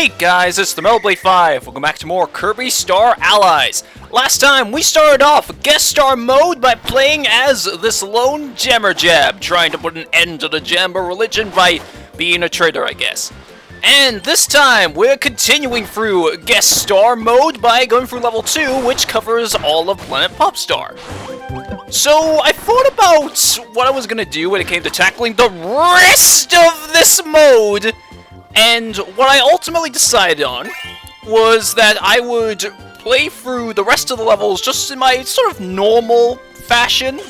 Hey guys, it's the Metal Blade 5. Welcome back to more Kirby Star Allies. Last time, we started off guest star mode by playing as this lone Jammer Jab, trying to put an end to the Jammer religion by being a traitor, I guess. And this time, we're continuing through guest star mode by going through level 2, which covers all of Planet Popstar. So, I thought about what I was going to do when it came to tackling the rest of this mode. And what I ultimately decided on was that I would play through the rest of the levels just in my sort of normal fashion,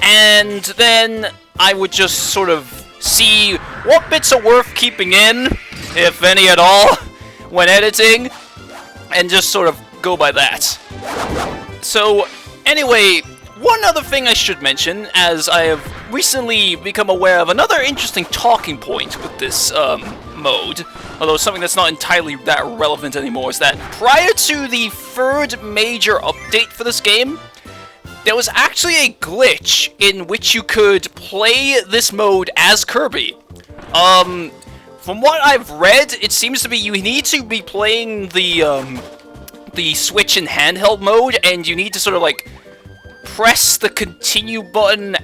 and then I would just sort of see what bits are worth keeping in, if any at all, when editing, and just sort of go by that. So, anyway, one other thing I should mention, as I have recently become aware of another interesting talking point with this mode, although something that's not entirely that relevant anymore, is that prior to the third major update for this game, there was actually a glitch in which you could play this mode as Kirby. From what I've read, it seems to be you need to be playing the Switch in handheld mode, and you need to sort of like press the continue button,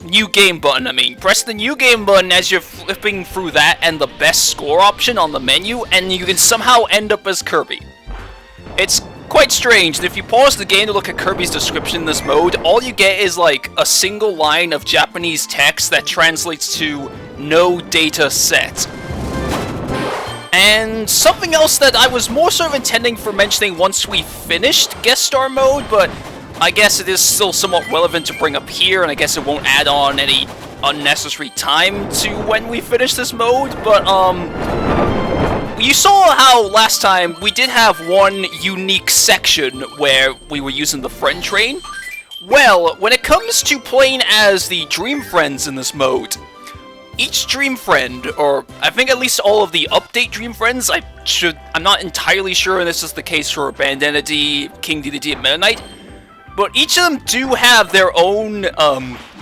new game button, I mean. Press the new game button as you're flipping through that and the best score option on the menu, and you can somehow end up as Kirby. It's quite strange, and if you pause the game to look at Kirby's description in this mode, all you get is like a single line of Japanese text that translates to "no data set." And something else that I was more sort of intending for mentioning once we finished guest star mode, but I guess it is still somewhat relevant to bring up here, and I guess it won't add on any unnecessary time to when we finish this mode, but, you saw how last time we did have one unique section where we were using the friend train. Well, when it comes to playing as the Dream Friends in this mode, each Dream Friend, or I think at least all of the update Dream Friends, I'm not entirely sure, and this is the case for Bandana-D, King DDD, and Meta Knight, but each of them do have their own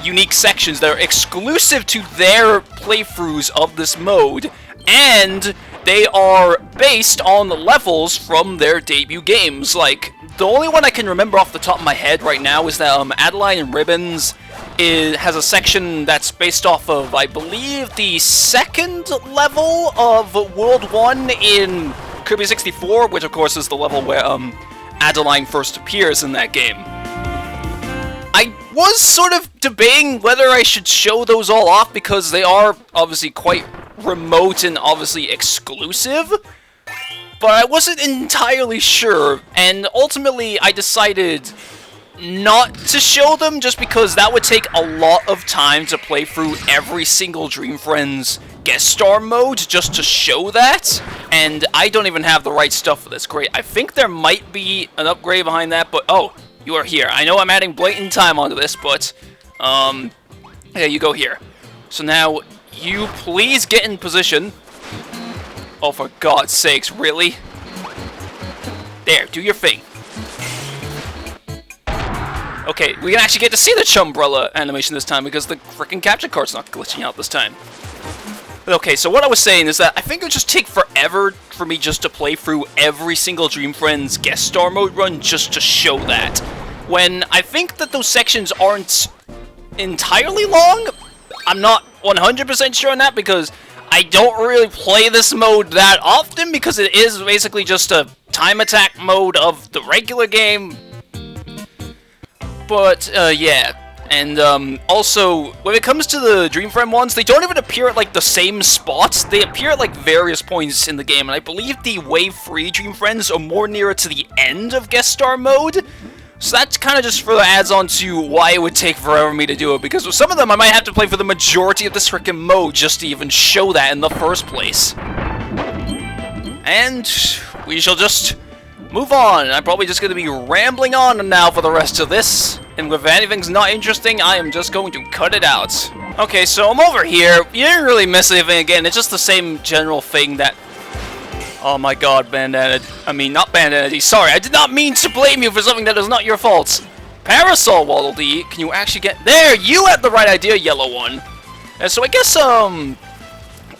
unique sections that are exclusive to their playthroughs of this mode, and they are based on the levels from their debut games. Like, the only one I can remember off the top of my head right now is that Adeline and Ribbons has a section that's based off of, I believe, the second level of World 1 in Kirby 64, which of course is the level where Adeline first appears in that game. I was sort of debating whether I should show those all off because they are obviously quite remote and obviously exclusive, but I wasn't entirely sure, and ultimately I decided not to show them just because that would take a lot of time to play through every single Dream Friends guest star mode just to show that, and I don't even have the right stuff for this. Great, I think there might be an upgrade behind that, but oh, you are here. I know I'm adding blatant time onto this, but, yeah, you go here. So now, you please get in position. Oh, for God's sakes, really? There, do your thing. Okay, we can actually get to see the Chumbrella animation this time because the frickin' capture card's not glitching out this time. Okay, so what I was saying is that I think it would just take forever for me just to play through every single Dream Friends guest star mode run just to show that. When I think that those sections aren't entirely long, I'm not 100% sure on that because I don't really play this mode that often because it is basically just a time attack mode of the regular game. But, yeah. And, also, when it comes to the Dream Friend ones, they don't even appear at, like, the same spots. They appear at, like, various points in the game, and I believe the Wave 3 Dream Friends are more nearer to the end of guest star mode. So that kind of just further adds on to why it would take forever for me to do it, because with some of them I might have to play for the majority of this frickin' mode just to even show that in the first place. And we shall just move on. I'm probably just going to be rambling on now for the rest of this, and if anything's not interesting, I am just going to cut it out. Okay, so I'm over here. You didn't really miss anything again, it's just the same general thing that... Oh my God, Bandana... I mean, not Bandana-D, sorry, I did not mean to blame you for something that is not your fault. Parasol Waddle Dee, can you actually get... There, you had the right idea, yellow one. And so I guess,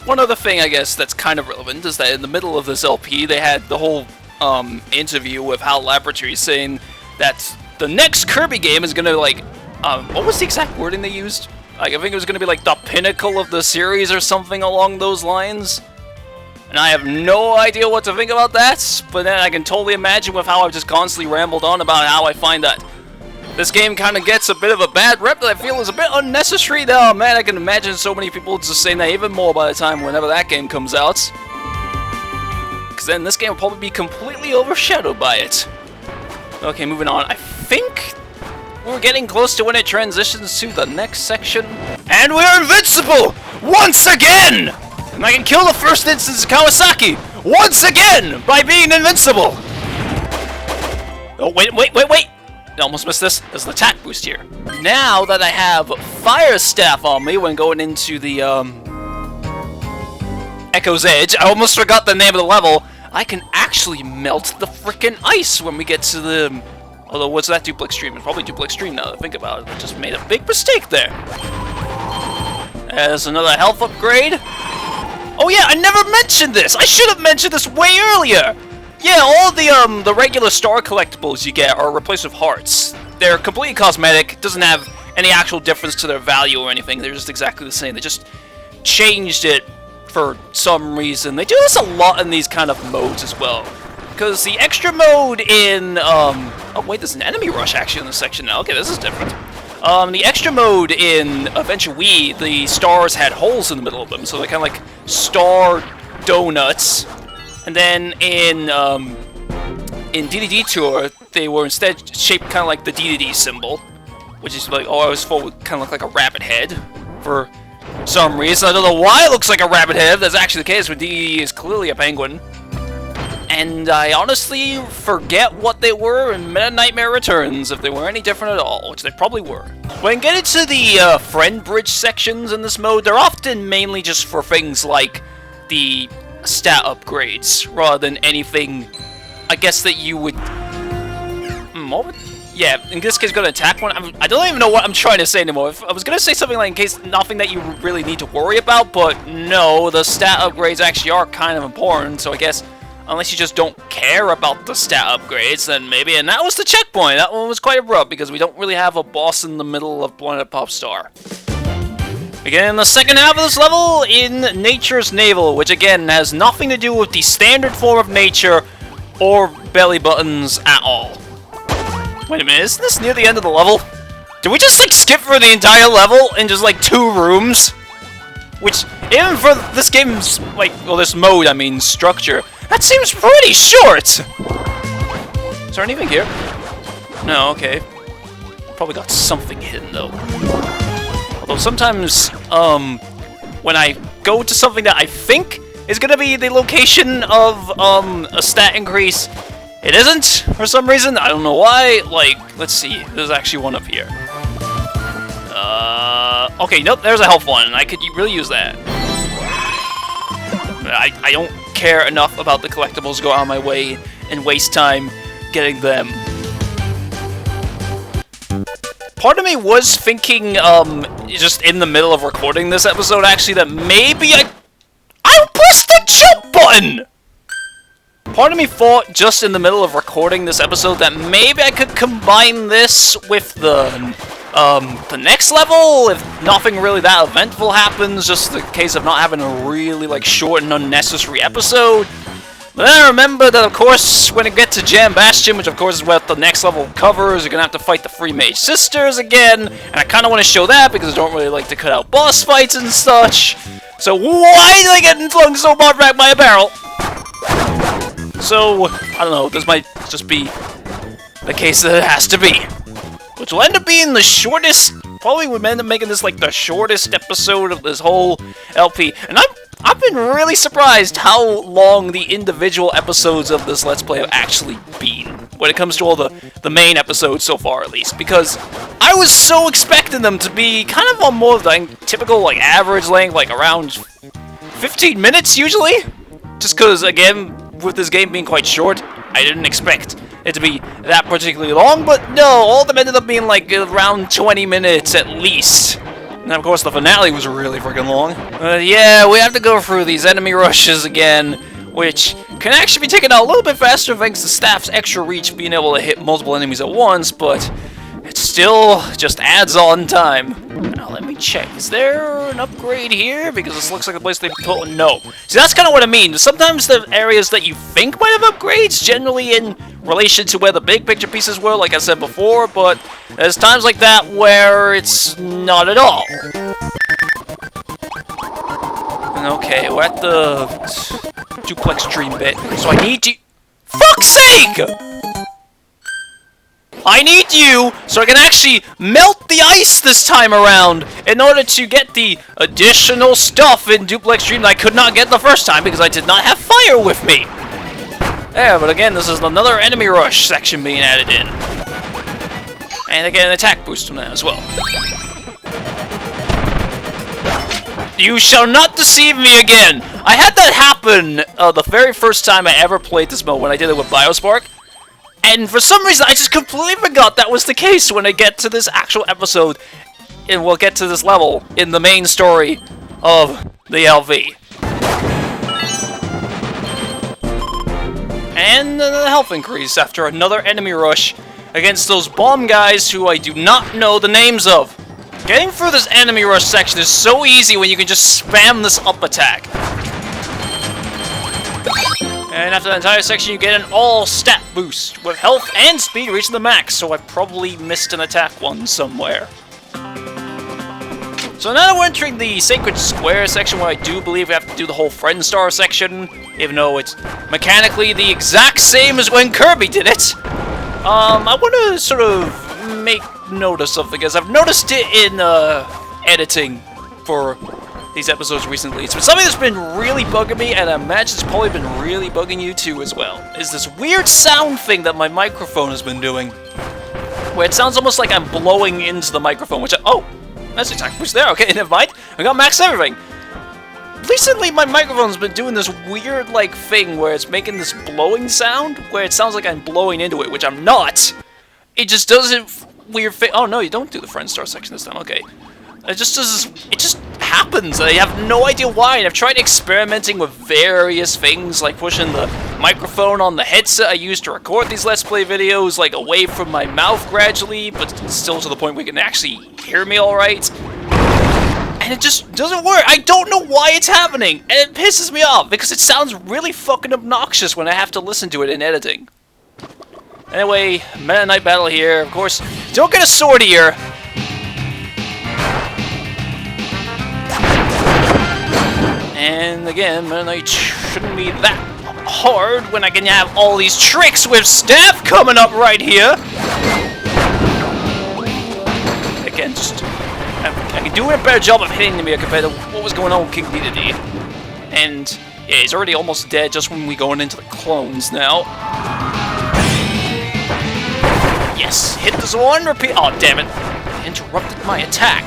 one other thing, I guess, that's kind of relevant is that in the middle of this LP, they had the whole interview with HAL Laboratories saying that the next Kirby game is gonna, like, what was the exact wording they used? Like, I think it was gonna be, like, the pinnacle of the series or something along those lines. And I have no idea what to think about that, but then I can totally imagine with how I've just constantly rambled on about how I find that this game kind of gets a bit of a bad rep that I feel is a bit unnecessary. Oh man, I can imagine so many people just saying that even more by the time whenever that game comes out. Because then this game will probably be completely overshadowed by it. Okay, moving on. I think we're getting close to when it transitions to the next section. And we're invincible! Once again! And I can kill the first instance of Kawasaki! Once again! By being invincible! Oh, wait! I almost missed this. There's an attack boost here. Now that I have Fire Staff on me when going into the, Echo's Edge, I almost forgot the name of the level. I can actually melt the frickin' ice when we get to the... Although, what's that Duplex Stream? It's probably Duplex Stream now that I think about it. I just made a big mistake there. There's another health upgrade. Oh yeah, I never mentioned this! I should have mentioned this way earlier! Yeah, all the regular star collectibles you get are replaced with hearts. They're completely cosmetic, doesn't have any actual difference to their value or anything, they're just exactly the same. They just changed it for some reason. They do this a lot in these kind of modes as well. Because the extra mode in, oh wait, there's an enemy rush actually in this section now. Okay, this is different. The extra mode in Adventure Wii, the stars had holes in the middle of them, so they're kind of like star donuts. And then in DDD Tour, they were instead shaped kind of like the DDD symbol, which is like, oh, I was full kind of look like a rabbit head for some reason. I don't know why it looks like a rabbit head. That's actually the case, but DDD is clearly a penguin. And I honestly forget what they were in Meta Nightmare Returns, if they were any different at all, which they probably were. When getting to the friend bridge sections in this mode, they're often mainly just for things like the stat upgrades, rather than anything, I guess, that you would... Yeah, in this case, gonna attack one. I don't even know what I'm trying to say anymore. I was gonna say something like, in case nothing that you really need to worry about, but no, the stat upgrades actually are kind of important, so I guess... Unless you just don't care about the stat upgrades, then maybe. And that was the checkpoint. That one was quite abrupt because we don't really have a boss in the middle of Planet Popstar. Again, the second half of this level in Nature's Navel, which again has nothing to do with the standard form of nature or belly buttons at all. Wait a minute, isn't this near the end of the level? Did we just like skip through the entire level in just like 2 rooms? Which, even for this game's, like, well, this mode, I mean, structure, that seems pretty short! Is there anything here? No, okay. Probably got something hidden, though. Although sometimes, when I go to something that I think is gonna be the location of, a stat increase, it isn't, for some reason. I don't know why. Like, let's see. There's actually one up here. Okay, nope, there's a health one. I could really use that. I don't care enough about the collectibles to go out of my way and waste time getting them. Part of me was thinking, just in the middle of recording this episode, actually, that maybe I pressed the jump button! Part of me thought, just in the middle of recording this episode, that maybe I could combine this with the next level, if nothing really that eventful happens, just the case of not having a really, like, short and unnecessary episode. But then I remember that, of course, when it gets to Jam Bastion, which of course is what the next level covers, you're gonna have to fight the Free Mage Sisters again, and I kinda want to show that because I don't really like to cut out boss fights and such. So why did I get flung so far back by a barrel? So, I don't know, this might just be the case that it has to be. Which will end up being the shortest, probably would end up making this like the shortest episode of this whole LP. And I've been really surprised how long the individual episodes of this Let's Play have actually been. When it comes to all the main episodes so far, at least. Because I was so expecting them to be kind of on more of the typical like average length, like around 15 minutes usually. Just because, again, with this game being quite short, I didn't expect it to be that particularly long, but no, all of them ended up being like around 20 minutes at least. And of course, the finale was really freaking long. Yeah, we have to go through these enemy rushes again, which can actually be taken out a little bit faster thanks to Staff's extra reach being able to hit multiple enemies at once, but it still just adds on time. Now let me check. Is there an upgrade here? Because this looks like a place they put. No. See, that's kind of what I mean. Sometimes the areas that you think might have upgrades, generally in relation to where the big picture pieces were, like I said before, but there's times like that where it's not at all. Okay, we're at the duplex dream bit, so I need you. Fuck's sake! I need you so I can actually melt the ice this time around in order to get the additional stuff in Duplex Dream that I could not get the first time because I did not have fire with me. Yeah, but again, this is another enemy rush section being added in. And I get an attack boost from that as well. You shall not deceive me again! I had that happen the very first time I ever played this mode when I did it with Biospark. And for some reason, I just completely forgot that was the case when I get to this actual episode, and we'll get to this level in the main story of the LV. And the health increase after another enemy rush against those bomb guys who I do not know the names of. Getting through this enemy rush section is so easy when you can just spam this up attack. And after the entire section, you get an all-stat boost, with health and speed reaching the max, so I probably missed an attack one somewhere. So now that we're entering the Sacred Square section, where I do believe we have to do the whole Friend Star section, even though it's mechanically the exact same as when Kirby did it. I want to sort of make note of something, because I've noticed it in editing for these episodes recently. It's been something that's been really bugging me, and I imagine it's probably been really bugging you too as well. Is this weird sound thing that my microphone has been doing, where it sounds almost like I'm blowing into the microphone, which oh, that's the attack boost there, okay, never mind. I got max everything. Recently, my microphone's been doing this weird, like, thing where it's making this blowing sound, where it sounds like I'm blowing into it, which I'm not. It just does it weird thing. Oh no, you don't do the Friend Star section this time, okay. It just does this, it just happens. I have no idea why, and I've tried experimenting with various things, like pushing the microphone on the headset I use to record these Let's Play videos, like, away from my mouth gradually, but still to the point where you can actually hear me alright. And it just doesn't work. I don't know why it's happening, and it pisses me off, because it sounds really fucking obnoxious when I have to listen to it in editing. Anyway, Meta Knight battle here. Of course, don't get a sword here. And again, Meta Knight shouldn't be that hard when I can have all these tricks with Staff coming up right here. Again, just I can do a better job of hitting me compared to what was going on with King Dedede. And yeah, he's already almost dead just when we going into the clones now. Yes, hit this one, repeat. Oh, damn it. Interrupted my attack.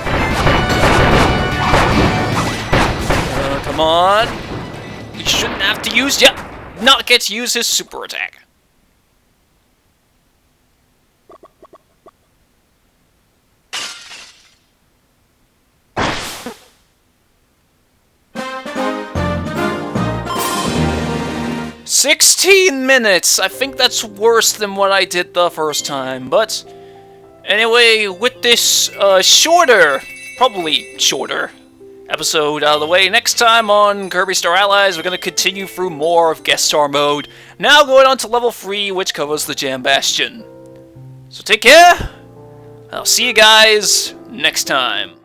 Come on. He shouldn't have to use, yep, not get to use his super attack. "16 minutes! I think that's worse than what I did the first time, but anyway, with this shorter, probably shorter, episode out of the way, next time on Kirby Star Allies, we're going to continue through more of Guest Star mode, now going on to level 3, which covers the Jam Bastion. So take care, I'll see you guys next time.